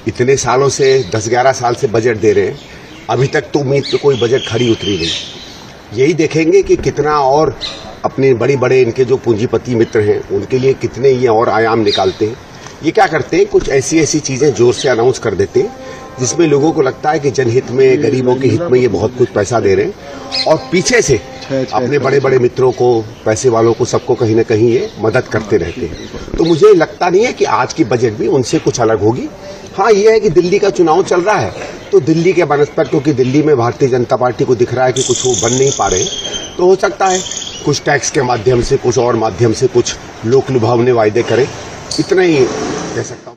इतने सालों से 10-11 साल से बजट दे रहे हैं, अभी तक तो उम्मीद पे कोई बजट खरी उतरी नहीं। यही देखेंगे कि कितना और अपने बड़े बड़े इनके जो पूंजीपति मित्र हैं उनके लिए कितने ये और आयाम निकालते हैं। ये क्या करते हैं, कुछ ऐसी ऐसी चीजें जोर से अनाउंस कर देते हैं जिसमें लोगों को लगता है कि जनहित में, गरीबों के हित में ये बहुत कुछ पैसा दे रहे हैं, और पीछे से अपने बड़े बड़े मित्रों को, पैसे वालों को, सबको कहीं ना कहीं ये मदद करते रहते हैं। तो मुझे लगता नहीं है कि आज की बजट भी उनसे कुछ अलग होगी। हाँ, ये है कि दिल्ली का चुनाव चल रहा है, तो दिल्ली के बनस्पत, क्योंकि दिल्ली में भारतीय जनता पार्टी को दिख रहा है कि कुछ वो बन नहीं पा रहे, तो हो सकता है कुछ टैक्स के माध्यम से, कुछ और माध्यम से कुछ लोक लुभावने वायदे करें। इतना ही कह सकता हूं।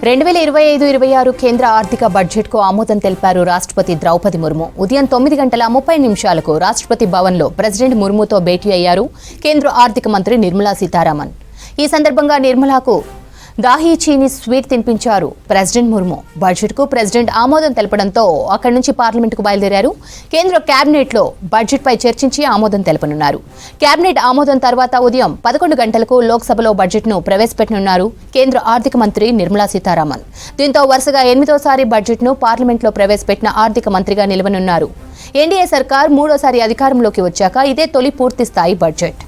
2025-26 కేంద్ర ఆర్థిక బడ్జెట్కు ఆమోదం తెలిపారు రాష్ట్రపతి ద్రౌపది ముర్ము. ఉదయం 9:30 రాష్ట్రపతి భవన్లో ప్రెసిడెంట్ ముర్ముతో భేటీ అయ్యారు కేంద్ర ఆర్థిక మంత్రి నిర్మలా సీతారామన్. ఈ సందర్భంగా నిర్మలాకు దాహీ చీనీ స్వీట్ తినిపించారు ప్రెసిడెంట్ ముర్ము. బడ్జెట్కు ప్రెసిడెంట్ ఆమోదం తెలపడంతో అక్కడి నుంచి పార్లమెంటుకు బయలుదేరారు. కేంద్ర కేబినెట్లో బడ్జెట్పై చర్చించి ఆమోదం తెలపనున్నారు. కేబినెట్ ఆమోదం తర్వాత ఉదయం 11 గంటలకు లోక్సభలో బడ్జెట్ను ప్రవేశపెట్టనున్నారు కేంద్ర ఆర్థిక మంత్రి నిర్మలా సీతారామన్. దీంతో వరుసగా 8వ బడ్జెట్ను పార్లమెంట్లో ప్రవేశపెట్టిన ఆర్థిక మంత్రిగా నిలవనున్నారు. ఎన్డీఏ సర్కార్ 3వ అధికారంలోకి వచ్చాక ఇదే తొలి పూర్తి స్థాయి బడ్జెట్.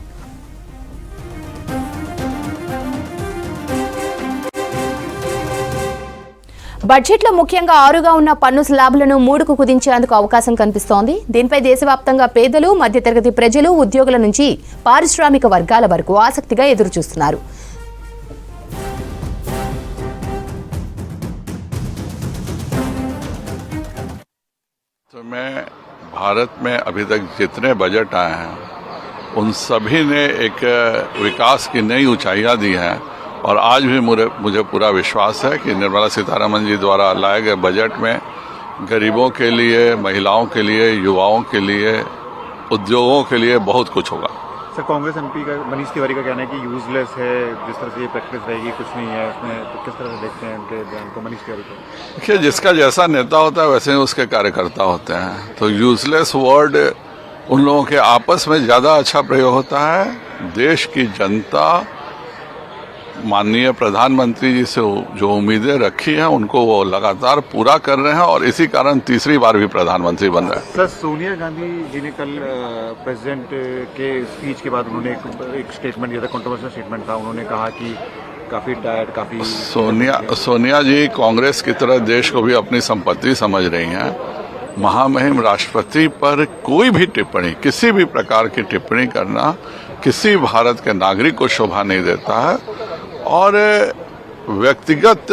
బడ్జెట్లో ముఖ్యంగా 6గా ఉన్న పన్ను స్లాబులను 3కు కుదించేందుకు అవకాశం కనిపిస్తోంది. దీనిపై దేశవ్యాప్తంగా పేదలు, మధ్యతరగతి ప్రజలు, ఉద్యోగుల నుంచి పారిశ్రామిక వర్గాల వరకు ఆసక్తిగా ఎదురుచూస్తున్నారు. तो मैं भारत में अभी तक जितने बजट आए हैं उन सभी ने एक विकास की नई ऊंचाइयां दी हैं, और आज भी मुझे पूरा विश्वास है कि निर्मला सीतारमण जी द्वारा लाए गए बजट में गरीबों के लिए, महिलाओं के लिए, युवाओं के लिए, उद्योगों के लिए बहुत कुछ होगा। सर, कांग्रेस एमपी का मनीष तिवारी का कहना है कि यूजलेस है, जिस तरह से ये प्रैक्टिस रहेगी कुछ नहीं है इसमें, तो किस तरह से देखते हैं उनके बयान को, मनीष तिवारी को? देखिए, जिसका जैसा नेता होता है वैसे ही उसके कार्यकर्ता होते हैं। तो यूजलेस वर्ड उन लोगों के आपस में ज्यादा अच्छा प्रयोग होता है। देश की जनता माननीय प्रधानमंत्री जी से जो उम्मीदें रखी हैं उनको वो लगातार पूरा कर रहे हैं, और इसी कारण तीसरी बार भी प्रधानमंत्री बन रहे हैं। सर, सोनिया गांधी जी ने कल प्रेसिडेंट के स्पीच के बाद उन्होंने एक स्टेटमेंट दिया था, कंट्रोवर्शियल स्टेटमेंट था। उन्होंने कहा कि काफी टायर्ड, काफी सोनिया जी कांग्रेस की तरह देश को भी अपनी संपत्ति समझ रही हैं। महामहिम राष्ट्रपति पर कोई भी टिप्पणी, किसी भी प्रकार की टिप्पणी करना किसी भारत के नागरिक को शोभा नहीं देता है, और व्यक्तिगत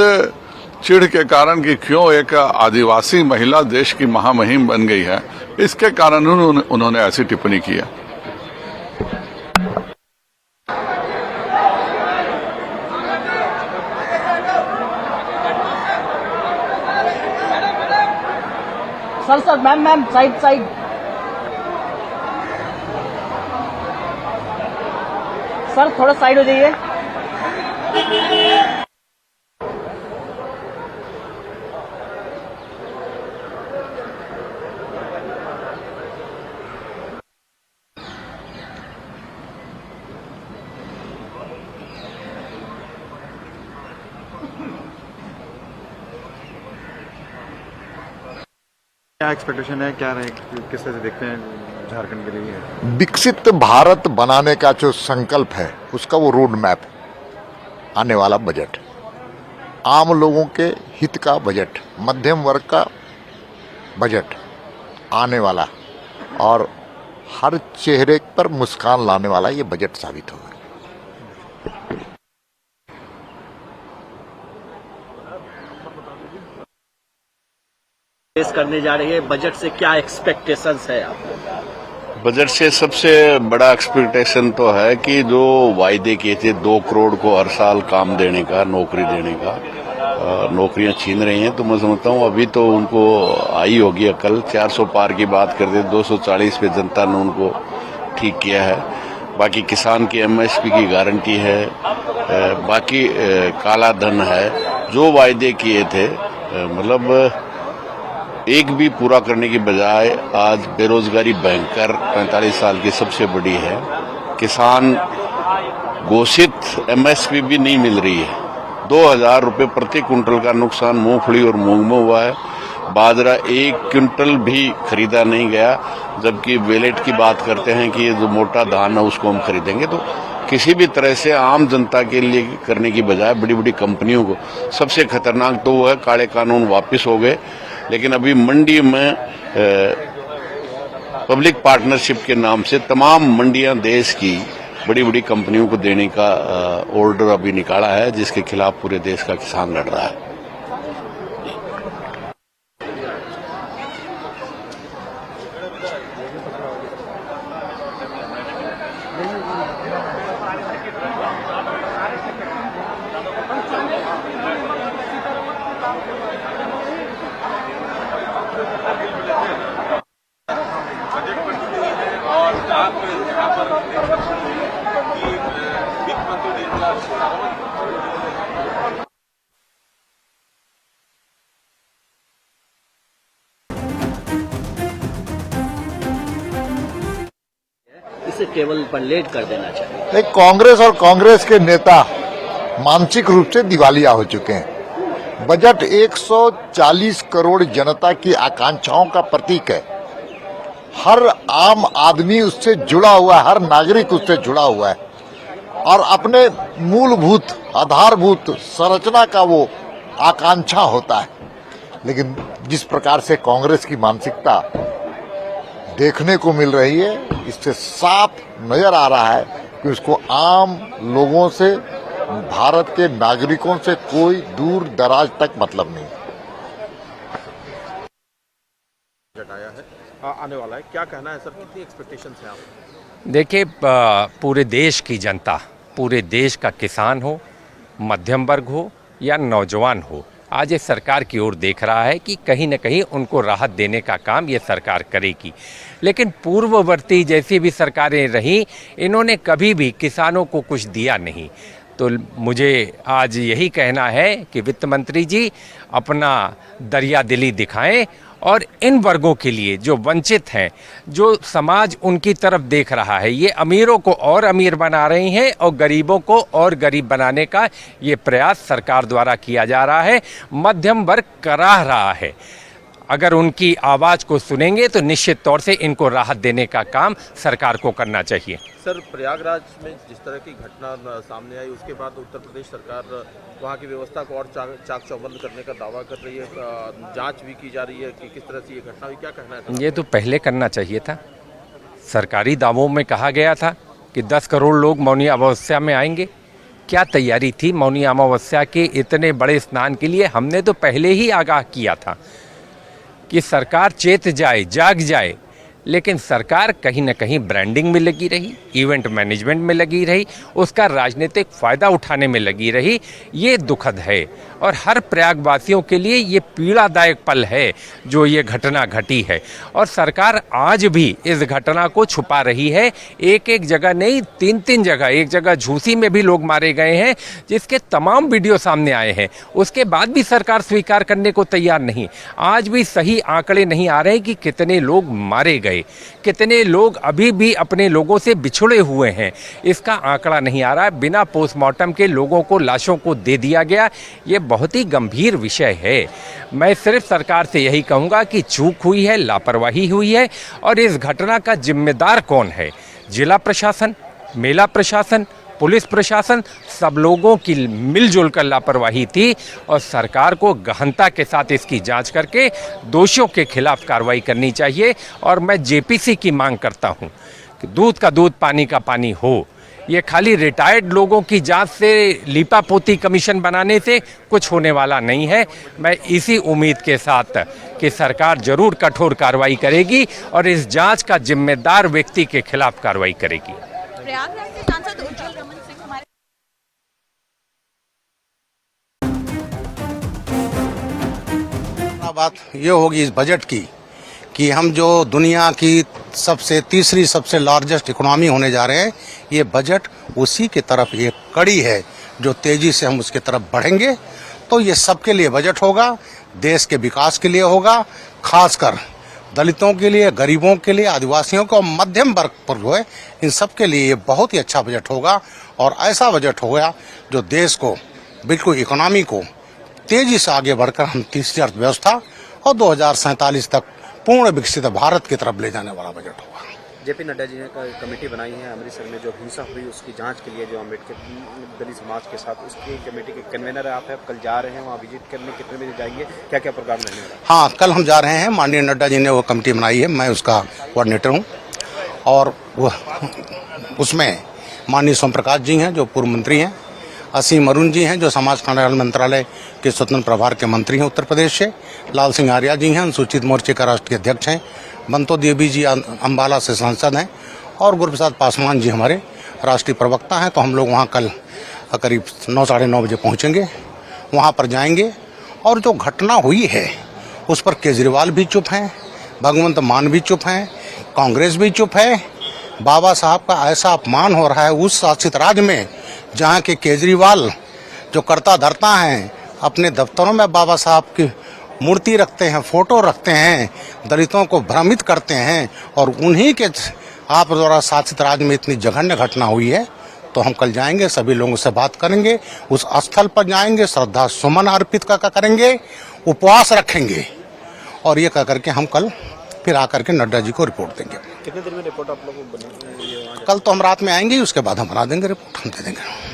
चिढ़ के कारण कि क्यों एक आदिवासी महिला देश की महामहिम बन गई है, इसके कारण उन्होंने ऐसी टिप्पणी की है। सर मैम साइड सर, थोड़ा साइड हो जाइए। क्या एक्सपेक्टेशन है, क्या रहे, किस तरह से देखते हैं झारखंड के लिए? विकसित भारत बनाने का जो संकल्प है उसका वो रोड मैप, आने वाला बजट, आम लोगों के हित का बजट, मध्यम वर्ग का बजट आने वाला, और हर चेहरे पर मुस्कान लाने वाला ये बजट साबित होगा। पेश करने जा रही है, बजट से क्या एक्सपेक्टेशंस है आपको? बजट से सबसे बड़ा एक्सपेक्टेशन तो है कि जो वायदे किए थे 2 करोड़ को हर साल काम देने का, नौकरी देने का, नौकरियां छीन रही हैं। तो मैं समझता हूँ अभी तो उनको आई होगी अकल। 400 पार की बात करते, 240 पे जनता ने उनको ठीक किया है। बाकी किसान की एमएसपी की गारंटी है, बाकी काला धन है, जो वायदे किए थे मतलब एक भी पूरा करने की बजाय आज बेरोजगारी भयंकर 45 साल की सबसे बड़ी है। किसान घोषित एमएसपी भी नहीं मिल रही है। 2000 रुपये प्रति क्विंटल का नुकसान मूंगफली और मूंग में हुआ है। बाजरा 1 क्विंटल भी खरीदा नहीं गया, जबकि वेलेट की बात करते हैं कि ये जो मोटा धान है उसको हम खरीदेंगे। तो किसी भी तरह से आम जनता के लिए करने की बजाय बड़ी बड़ी कंपनियों को, सबसे खतरनाक तो वो है काले कानून वापस हो गए, लेकिन अभी मंडी में पब्लिक पार्टनरशिप के नाम से तमाम मंडियां देश की बड़ी बड़ी कंपनियों को देने का ऑर्डर अभी निकाला है, जिसके खिलाफ पूरे देश का किसान लड़ रहा है। इसे टेबल पर लेट कर देना चाहिए। नहीं, कांग्रेस और कांग्रेस के नेता मानसिक रूप से दिवालिया हो चुके हैं। बजट 140 करोड़ जनता की आकांक्षाओं का प्रतीक है। हर आम आदमी उससे जुड़ा हुआ है, हर नागरिक उससे जुड़ा हुआ है और अपने मूलभूत आधारभूत संरचना का वो आकांक्षा होता है। लेकिन जिस प्रकार से कांग्रेस की मानसिकता देखने को मिल रही है, इससे साफ नजर आ रहा है कि उसको आम लोगों से, भारत के नागरिकों से कोई दूर दराज तक मतलब नहीं। आया है, आने वाला है, क्या कहना है सर, कितनी एक्सपेक्टेशंस हैं आप? देखिए, पूरे देश की जनता, पूरे देश का किसान हो, मध्यम वर्ग हो या नौजवान हो, आज ये सरकार की ओर देख रहा है कि कहीं न कहीं उनको राहत देने का काम ये सरकार करेगी। लेकिन पूर्ववर्ती जैसी भी सरकारें रहीं, इन्होंने कभी भी किसानों को कुछ दिया नहीं। तो मुझे आज यही कहना है कि वित्त मंत्री जी अपना दरिया दिली दिखाएं और इन वर्गों के लिए जो वंचित हैं, जो समाज उनकी तरफ देख रहा है, ये अमीरों को और अमीर बना रही हैं और गरीबों को और गरीब बनाने का ये प्रयास सरकार द्वारा किया जा रहा है। मध्यम वर्ग कराह रहा है। अगर उनकी आवाज़ को सुनेंगे तो निश्चित तौर से इनको राहत देने का काम सरकार को करना चाहिए। सर, प्रयागराज में जिस तरह की घटना सामने आई, उसके बाद उत्तर प्रदेश सरकार वहाँ की व्यवस्था को और चाक चौबंद करने का दावा कर रही है, जांच भी की जा रही है कि किस तरह से ये घटना हुई, क्या कहना है? ये तो पहले करना चाहिए था। सरकारी दावों में कहा गया था कि 10 करोड़ लोग मौनी अमावस्या में आएंगे। क्या तैयारी थी मौनी अमावस्या के इतने बड़े स्नान के लिए? हमने तो पहले ही आगाह किया था कि सरकार चेत जाए, जाग जाए, लेकिन सरकार कहीं न कहीं ब्रांडिंग में लगी रही, इवेंट मैनेजमेंट में लगी रही, उसका राजनीतिक फ़ायदा उठाने में लगी रही। ये दुखद है और हर प्रयागवासियों के लिए ये पीड़ादायक पल है जो ये घटना घटी है। और सरकार आज भी इस घटना को छुपा रही है। एक एक जगह नहीं, 3-3 जगह, एक जगह झूसी में भी लोग मारे गए हैं, जिसके तमाम वीडियो सामने आए हैं। उसके बाद भी सरकार स्वीकार करने को तैयार नहीं। आज भी सही आंकड़े नहीं आ रहे कि कितने लोग मारे गए, कितने लोग अभी भी अपने लोगों से बिछड़े हुए हैं, इसका आंकड़ा नहीं आ रहा है। बिना पोस्टमार्टम के लोगों को, लाशों को दे दिया गया। ये बहुत ही गंभीर विषय है। मैं सिर्फ सरकार से यही कहूँगा कि चूक हुई है, लापरवाही हुई है और इस घटना का जिम्मेदार कौन है? जिला प्रशासन, मेला प्रशासन, पुलिस प्रशासन, सब लोगों की मिलजुल कर लापरवाही थी और सरकार को गहनता के साथ इसकी जांच करके दोषियों के खिलाफ कार्रवाई करनी चाहिए। और मैं जेपीसी की मांग करता हूं कि दूध का दूध, पानी का पानी हो। ये खाली रिटायर्ड लोगों की जांच से, लीपापोती कमीशन बनाने से कुछ होने वाला नहीं है। मैं इसी उम्मीद के साथ कि सरकार जरूर कठोर कार्रवाई करेगी और इस जांच का जिम्मेदार व्यक्ति के खिलाफ कार्रवाई करेगी। प्रयागराज से सांसद उज्जवल रमन सिंह हमारे बात ये होगी इस बजट की कि हम जो दुनिया की तीसरी सबसे लार्जेस्ट इकोनॉमी होने जा रहे हैं, ये बजट उसी के तरफ एक कड़ी है जो तेजी से हम उसके तरफ बढ़ेंगे। तो ये सबके लिए बजट होगा, देश के विकास के लिए होगा, खासकर दलितों के लिए, गरीबों के लिए, आदिवासियों को, मध्यम वर्ग पर जो है, इन सब के लिए ये बहुत ही अच्छा बजट होगा। और ऐसा बजट होगा जो देश को बिल्कुल इकोनॉमी को तेजी से आगे बढ़कर हम तीसरी अर्थव्यवस्था और 2047 तक पूर्ण विकसित भारत की तरफ ले जाने वाला बजट होगा। जेपी नड्डा जी ने कमेटी बनाई है अमृतसर में जो हिंसा हुई उसकी जांच के लिए, जो अम्बेडकर दलित समाज के साथ, उसकी कमेटी के कन्वेनर आप हैं, कल जा रहे हैं वहाँ विजिट करने, कितने बजे जाएंगे, क्या क्या प्रोग्राम रहने वाला है? हाँ, कल हम जा रहे हैं। माननीय नड्डा जी ने वो कमेटी बनाई है, मैं उसका कोऑर्डिनेटर हूँ। और उसमें माननीय सोम प्रकाश जी हैं जो पूर्व मंत्री हैं, असीम अरुण जी हैं जो समाज कल्याण मंत्रालय के स्वतंत्र प्रभार के मंत्री हैं उत्तर प्रदेश से, लाल सिंह आर्या जी हैं अनुसूचित मोर्चे का राष्ट्रीय अध्यक्ष हैं, बंतो देवी जी अम्बाला से सांसद हैं, और गुरुप्रसाद पासवान जी हमारे राष्ट्रीय प्रवक्ता हैं। तो हम लोग वहाँ कल करीब 9 साढ़े 9 बजे पहुँचेंगे, वहाँ पर जाएंगे। और जो घटना हुई है उस पर केजरीवाल भी चुप हैं, भगवंत मान भी चुप हैं, कांग्रेस भी चुप है। बाबा साहब का ऐसा अपमान हो रहा है उस शासित राज्य में जहाँ के केजरीवाल जो करता धरता हैं, अपने दफ्तरों में बाबा साहब की मूर्ति रखते हैं, फोटो रखते हैं, दलितों को भ्रमित करते हैं, और उन्हीं के आप द्वारा शासित राज्य में इतनी जघन्य घटना हुई है। तो हम कल जाएंगे, सभी लोगों से बात करेंगे, उस स्थल पर जाएंगे, श्रद्धा सुमन अर्पित करेंगे, उपवास रखेंगे, और ये कह करके हम कल फिर आकर के नड्डा जी को रिपोर्ट देंगे। कितने दिन में रिपोर्ट आप लोगों को बनेगी? कल तो हम रात में आएंगे, उसके बाद हम बना देंगे रिपोर्ट, हम दे देंगे।